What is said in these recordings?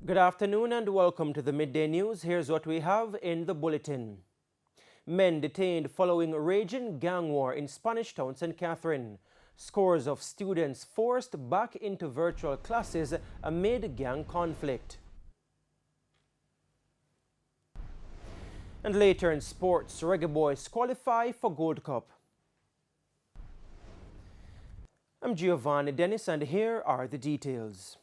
Good afternoon and welcome to the Midday News. Here's what we have in the bulletin. Men detained following raging gang war in Spanish Town, St. Catherine. Scores of students forced back into virtual classes amid gang conflict. And later in sports, reggae boys qualify for Gold Cup. I'm Giovanni Dennis and here are the details.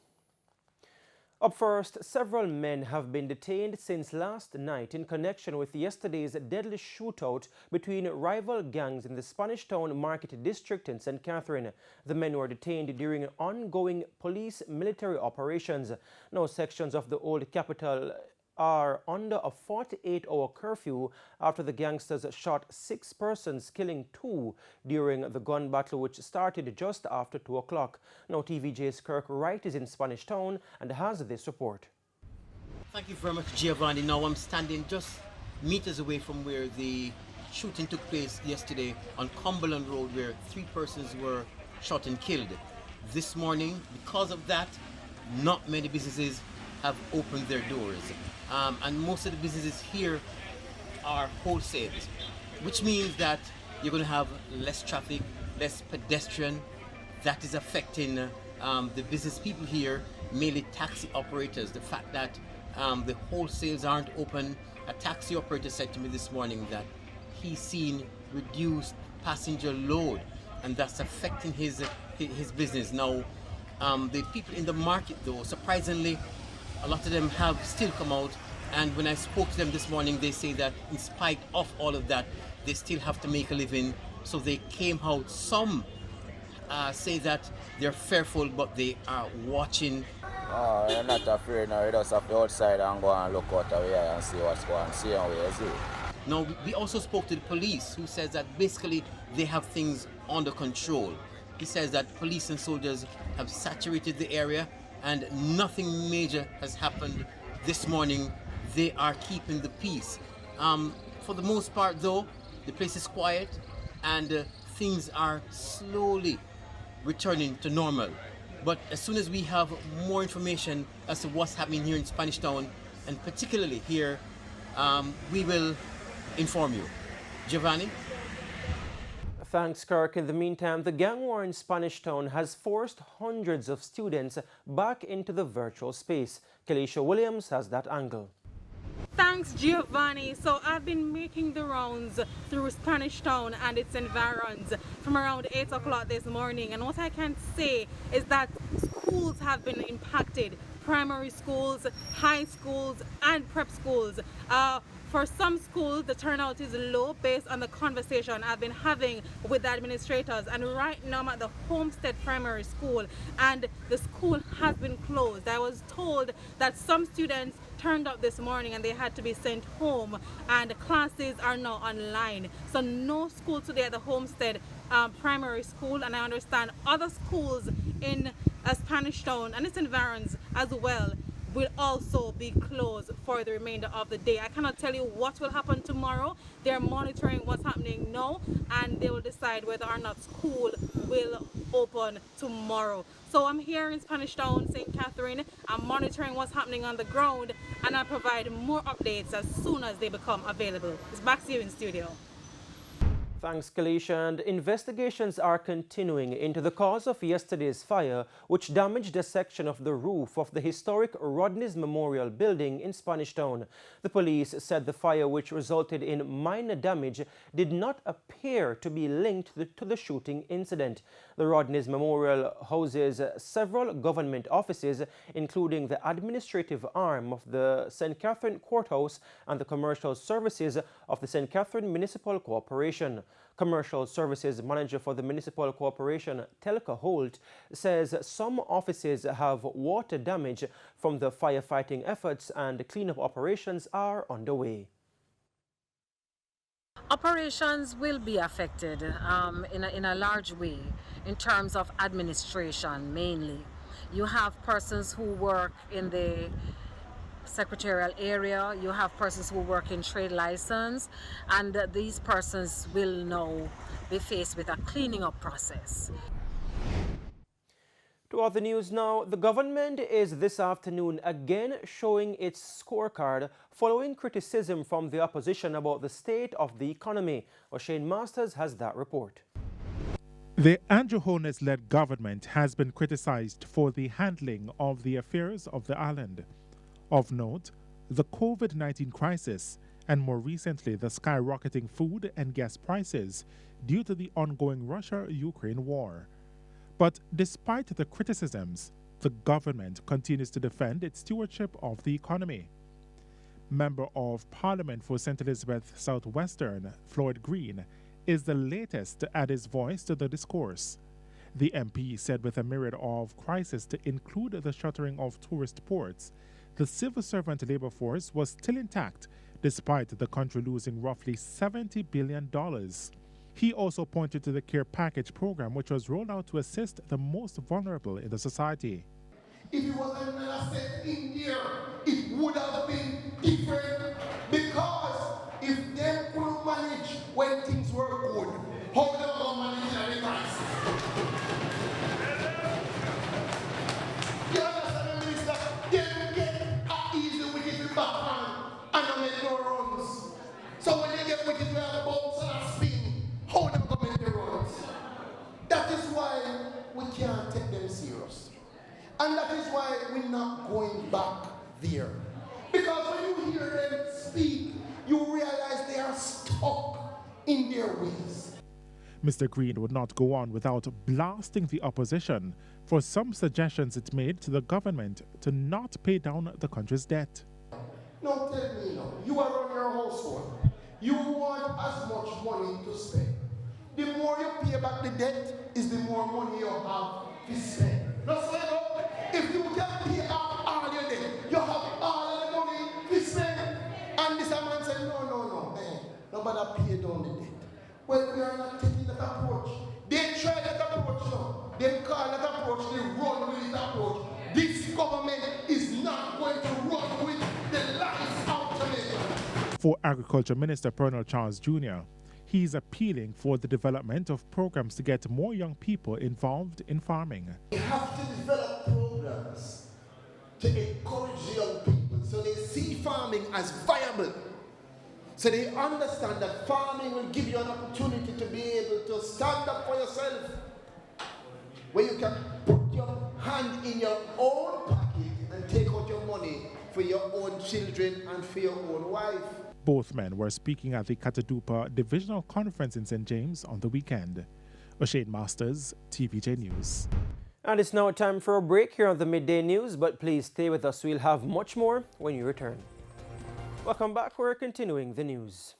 Up first, several men have been detained since last night in connection with yesterday's deadly shootout between rival gangs in the Spanish Town Market District in St. Catherine. The men were detained during ongoing police military operations. Now, sections of the old capital are under a 48-hour curfew after the gangsters shot 6 persons, killing 2 during the gun battle which started just after 2 o'clock. Now TVJ's Kirk Wright is in Spanish Town and has this report. Thank you very much, Giovanni. Now I'm standing just meters away from where the shooting took place yesterday on Cumberland Road, where 3 persons were shot and killed. This morning, because of that, not many businesses have opened their doors. And most of the businesses here are wholesale, which means that you're going to have less traffic, less pedestrian. That is affecting the business people here, mainly taxi operators. The fact that the wholesales aren't open. A taxi operator said to me this morning that he's seen reduced passenger load, and that's affecting his business. Now, the people in the market, though, surprisingly, a lot of them have still come out, and when I spoke to them this morning, they say that in spite of all of that, they still have to make a living, so they came out. Some say that they're fearful, but they are watching. Oh, you're not afraid now, you just have to go outside and go and look out away and see what's going on, see how it is. Now, we also spoke to the police, who says that basically they have things under control. He says that police and soldiers have saturated the area, and nothing major has happened this morning. They are keeping the peace. For the most part, though, the place is quiet, and things are slowly returning to normal. But as soon as we have more information as to what's happening here in Spanish Town, and particularly here, we will inform you. Giovanni? Thanks, Kirk. In the meantime, the gang war in Spanish Town has forced hundreds of students back into the virtual space. Kelisha Williams has that angle. Thanks, Giovanni. So I've been making the rounds through Spanish Town and its environs from around 8 o'clock this morning. And what I can say is that schools have been impacted. Primary schools, high schools, and prep schools. For some schools, the turnout is low based on the conversation I've been having with the administrators. And right now I'm at the Homestead Primary School, and the school has been closed. I was told that some students turned up this morning and they had to be sent home, and classes are now online. So no school today at the Homestead Primary School, and I understand other schools in Spanish Town and its environs as well will also be closed for the remainder of the day. I cannot tell you what will happen tomorrow. They're monitoring what's happening now, and they will decide whether or not school will open tomorrow. So I'm here in Spanish Town, St. Catherine. I'm monitoring what's happening on the ground, and I'll provide more updates as soon as they become available. It's back to you in studio. Thanks, Kelisha. And investigations are continuing into the cause of yesterday's fire, which damaged a section of the roof of the historic Rodneys Memorial Building in Spanish Town. The police said the fire, which resulted in minor damage, did not appear to be linked to the shooting incident. The Rodneys Memorial houses several government offices, including the administrative arm of the St. Catherine Courthouse and the commercial services of the St. Catherine Municipal Corporation. Commercial Services Manager for the Municipal Corporation, Telka Holt, says some offices have water damage from the firefighting efforts and cleanup operations are underway. Operations will be affected in a large way in terms of administration mainly. You have persons who work in the secretarial area, you have persons who work in trade license, and these persons will now be faced with a cleaning up process. To other news now, the government is this afternoon again showing its scorecard following criticism from the opposition about the state of the economy. O'Shane Masters has that report. The Andrew Holness-led government has been criticized for the handling of the affairs of the island. Of note, the COVID-19 crisis and more recently the skyrocketing food and gas prices due to the ongoing Russia-Ukraine war. But despite the criticisms, the government continues to defend its stewardship of the economy. Member of Parliament for St. Elizabeth Southwestern, Floyd Green, is the latest to add his voice to the discourse. The MP said with a myriad of crises to include the shuttering of tourist ports, the civil servant labor force was still intact despite the country losing roughly $70 billion. He also pointed to the care package program which was rolled out to assist the most vulnerable in the society. If it was another set in there, it would have been different, because if they could manage when things were good, how they will manage at the crisis? You understand, Minister? They will get an easy wicket with backhand and not make no runs. So when they get wicket with a bounce and a spin, how they will make the runs? That is why we can't take them serious. And that is why we're not going back there. Because when you hear them speak, you realize they are stuck in their ways. Mr. Green would not go on without blasting the opposition for some suggestions it made to the government to not pay down the country's debt. Now tell me now, you are on your household. You want as much money to spend. The more you pay back the debt, is the more money you have to spend. Now say no. If you can pay off all your debt, you have all the money to spend. And this man said, no, nobody pay down the debt. Well, we are not taking that approach. They try that approach now. They call that approach, they run with that approach. This government is not going to run with the lives out of it. For Agriculture Minister Pernell Charles Jr., he is appealing for the development of programs to get more young people involved in farming. We have to develop programs to encourage young people so they see farming as viable. So they understand that farming will give you an opportunity to be able to stand up for yourself, where you can put your hand in your own pocket and take out your money for your own children and for your own wife. Both men were speaking at the Katadupa Divisional Conference in St. James on the weekend. O'Shane Masters, TVJ News. And it's now time for a break here on the Midday News, but please stay with us. We'll have much more when you return. Welcome back. We're continuing the news.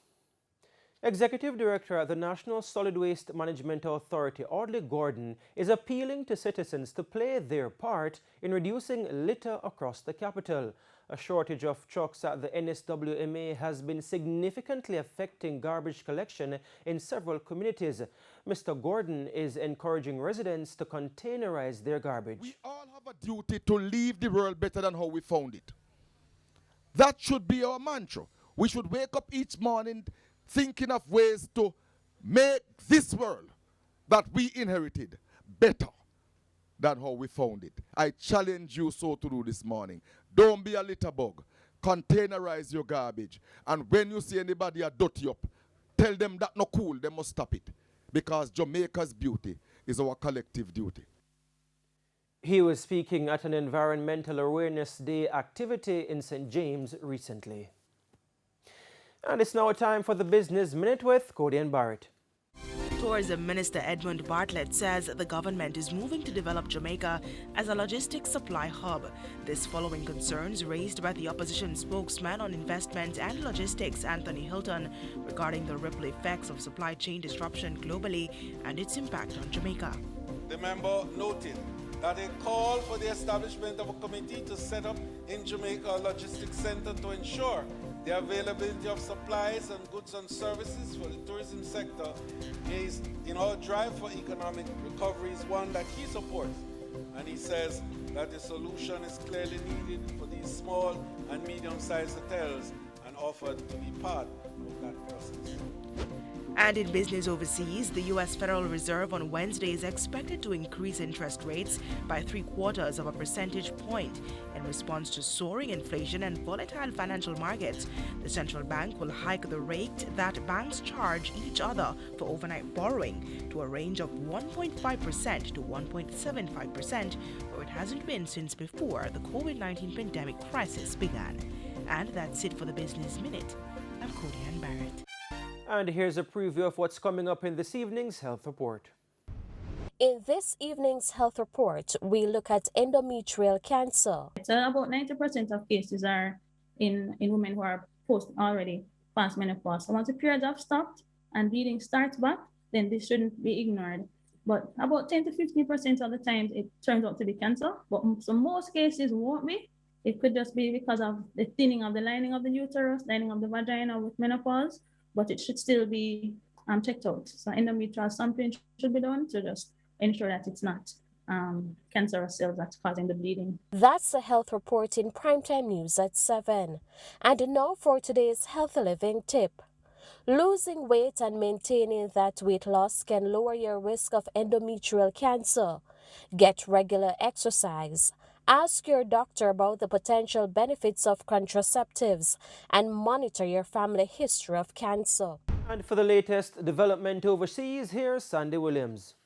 Executive Director at the National Solid Waste Management Authority, Audley Gordon, is appealing to citizens to play their part in reducing litter across the capital. A shortage of trucks at the NSWMA has been significantly affecting garbage collection in several communities. Mr. Gordon is encouraging residents to containerize their garbage. We all have a duty to leave the world better than how we found it. That should be our mantra. We should wake up each morning thinking of ways to make this world that we inherited better than how we found it. I challenge you so to do this morning. Don't be a litter bug. Containerize your garbage. And when you see anybody a dirty up, tell them that no cool, they must stop it. Because Jamaica's beauty is our collective duty. He was speaking at an Environmental Awareness Day activity in St. James recently. And it's now time for the Business Minute with Cody and Barrett. Tourism Minister Edmund Bartlett says the government is moving to develop Jamaica as a logistics supply hub. This following concerns raised by the opposition spokesman on investment and logistics, Anthony Hilton, regarding the ripple effects of supply chain disruption globally and its impact on Jamaica. The member noted that a call for the establishment of a committee to set up in Jamaica a logistics center to ensure the availability of supplies and goods and services for the tourism sector is in our drive for economic recovery is one that he supports. And he says that the solution is clearly needed for these small and medium-sized hotels and offered to be part of that process. And in business overseas, the U.S. Federal Reserve on Wednesday is expected to increase interest rates by 0.75 of a percentage point in response to soaring inflation and volatile financial markets. The central bank will hike the rate that banks charge each other for overnight borrowing to a range of 1.5% to 1.75%, where it hasn't been since before the COVID-19 pandemic crisis began. And that's it for the Business Minute. I'm Cody Ann Barrett. And here's a preview of what's coming up in this evening's health report. In this evening's health report, we look at endometrial cancer. So about 90% of cases are in women who are already past menopause. So once the periods have stopped and bleeding starts back, then this shouldn't be ignored. But about 10 to 15% of the times it turns out to be cancer. But so most cases won't be. It could just be because of the thinning of the lining of the uterus, lining of the vagina with menopause, but it should still be checked out. So endometrial sampling should be done to just ensure that it's not cancerous cells that's causing the bleeding. That's the health report in Primetime News at 7. And now for today's healthy living tip. Losing weight and maintaining that weight loss can lower your risk of endometrial cancer. Get regular exercise. Ask your doctor about the potential benefits of contraceptives and monitor your family history of cancer. And for the latest development overseas, here's Sandy Williams.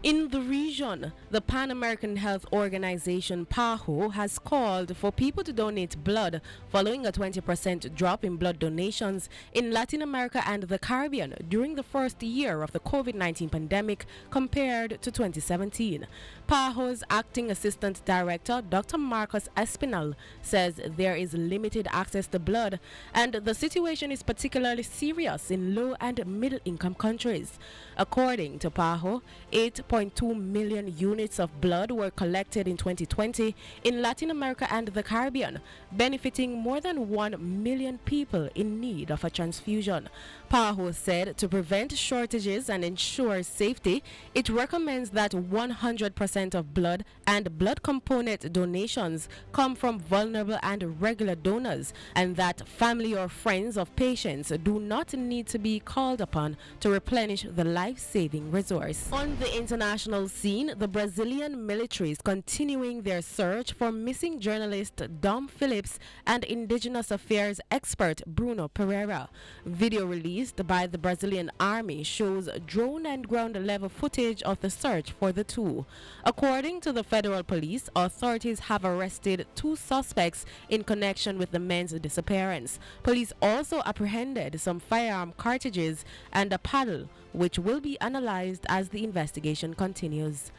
In the region, the Pan American Health Organization PAHO has called for people to donate blood following a 20% drop in blood donations in Latin America and the Caribbean during the first year of the COVID-19 pandemic compared to 2017. PAHO's acting assistant director, Dr. Marcus Espinal, says there is limited access to blood and the situation is particularly serious in low and middle income countries. According to PAHO, 8.2 million units of blood were collected in 2020 in Latin America and the Caribbean, benefiting more than 1 million people in need of a transfusion. PAHO said to prevent shortages and ensure safety, it recommends that 100% of blood and blood component donations come from vulnerable and regular donors, and that family or friends of patients do not need to be called upon to replenish the life-saving resource. On the international scene, the Brazilian military is continuing their search for missing journalist Dom Phillips and Indigenous Affairs expert Bruno Pereira. Video released by the Brazilian army shows drone and ground level footage of the search for the two. According to the federal police, authorities have arrested 2 suspects in connection with the men's disappearance. Police also apprehended some firearm cartridges and a paddle, which will be analyzed as the investigation continues.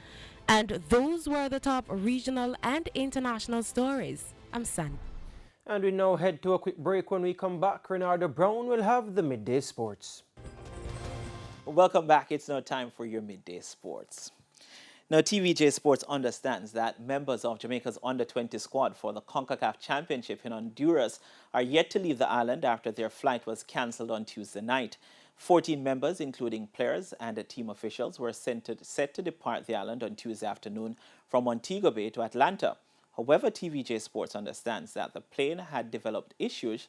And those were the top regional and international stories. I'm Sandy. And we now head to a quick break. When we come back, Renardo Brown will have the midday sports. Welcome back. It's now time for your midday sports. Now, TVJ Sports understands that members of Jamaica's under-20 squad for the CONCACAF Championship in Honduras are yet to leave the island after their flight was cancelled on Tuesday night. 14 members, including players and team officials, were set to depart the island on Tuesday afternoon from Montego Bay to Atlanta. However, TVJ Sports understands that the plane had developed issues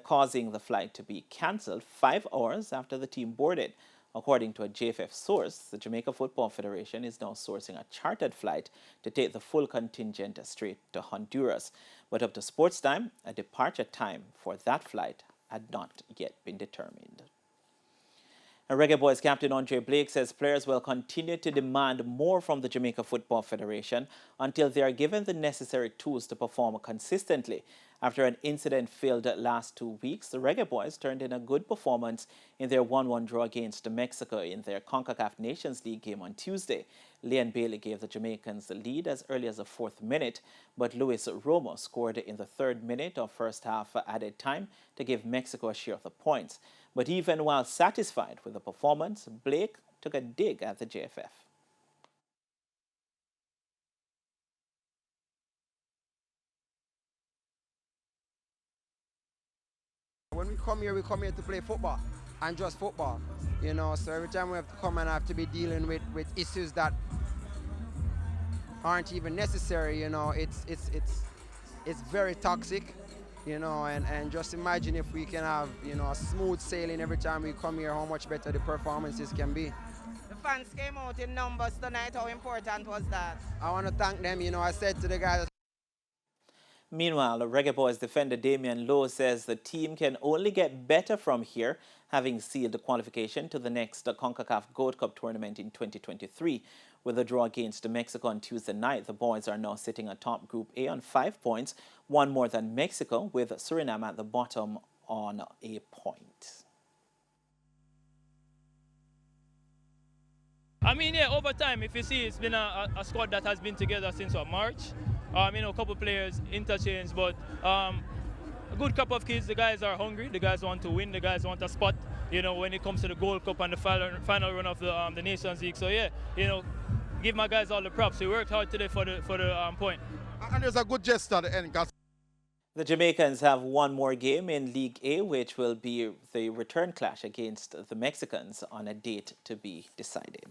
causing the flight to be cancelled 5 hours after the team boarded. According to a JFF source, the Jamaica Football Federation is now sourcing a chartered flight to take the full contingent straight to Honduras. But up to sports time, a departure time for that flight had not yet been determined. Reggae Boys captain Andre Blake says players will continue to demand more from the Jamaica Football Federation until they are given the necessary tools to perform consistently. After an incident failed last 2 weeks, the Reggae Boys turned in a good performance in their 1-1 draw against Mexico in their CONCACAF Nations League game on Tuesday. Leon Bailey gave the Jamaicans the lead as early as the 4th minute, but Luis Romo scored in the 3rd minute of first half added time to give Mexico a share of the points. But even while satisfied with the performance, Blake took a dig at the JFF. When we come here to play football and just football, you know, so every time we have to come and have to be dealing with issues that aren't even necessary, you know, it's very toxic you know, and just imagine if we can have, you know, a smooth sailing every time we come here, how much better the performances can be. The fans came out in numbers tonight. How important was that? I want to thank them. You know, I said to the guys. Meanwhile, Reggae Boys defender Damian Lowe says the team can only get better from here, having sealed the qualification to the next CONCACAF Gold Cup tournament in 2023. With a draw against Mexico on Tuesday night, the boys are now sitting atop Group A on 5 points, one more than Mexico, with Suriname at the bottom on a point. I mean, yeah, over time, if you see, it's been a squad that has been together since March. You know, a couple players interchanged, but a good couple of kids. The guys are hungry. The guys want to win. The guys want a spot, you know, when it comes to the Gold Cup and the final run of the Nations League. So, yeah, you know, give my guys all the props. We worked hard today for the point. And there's a good gesture at the end, guys. The Jamaicans have one more game in League A, which will be the return clash against the Mexicans on a date to be decided.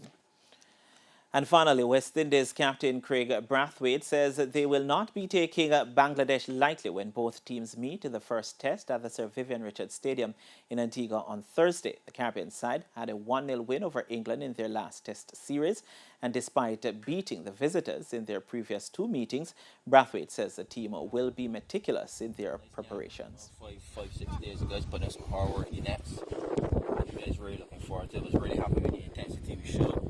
And finally, West Indies captain Craig Brathwaite says that they will not be taking Bangladesh lightly when both teams meet in the first test at the Sir Vivian Richards Stadium in Antigua on Thursday. The Caribbean side had a 1-0 win over England in their last test series, and despite beating the visitors in their previous 2 meetings, Brathwaite says the team will be meticulous in their preparations. 5-6 days ago, put in some hard work in the nets. I was really looking forward to it. I was really happy with the intensity we showed.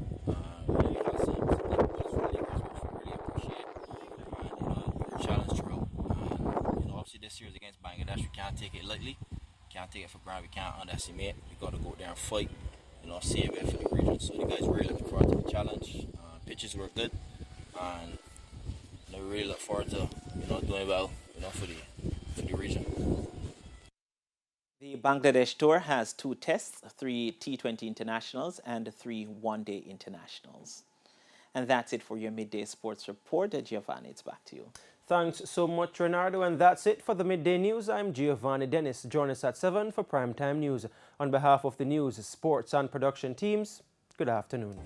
This series against Bangladesh, we can't take it lightly, can't take it for granted, we can't underestimate. We got to go there and fight, you know, save it for the region. So the guys really looking forward to the challenge. Pitches were good, and you know, we really look forward to, you know, doing well, you know, for the region. The Bangladesh tour has 2 tests, 3 T20 internationals, and 3 one-day internationals. And that's it for your midday sports report. Giovanni, it's back to you. Thanks so much, Renardo. And that's it for the Midday News. I'm Giovanni Dennis. Join us at 7 for Primetime News. On behalf of the news, sports and production teams, good afternoon.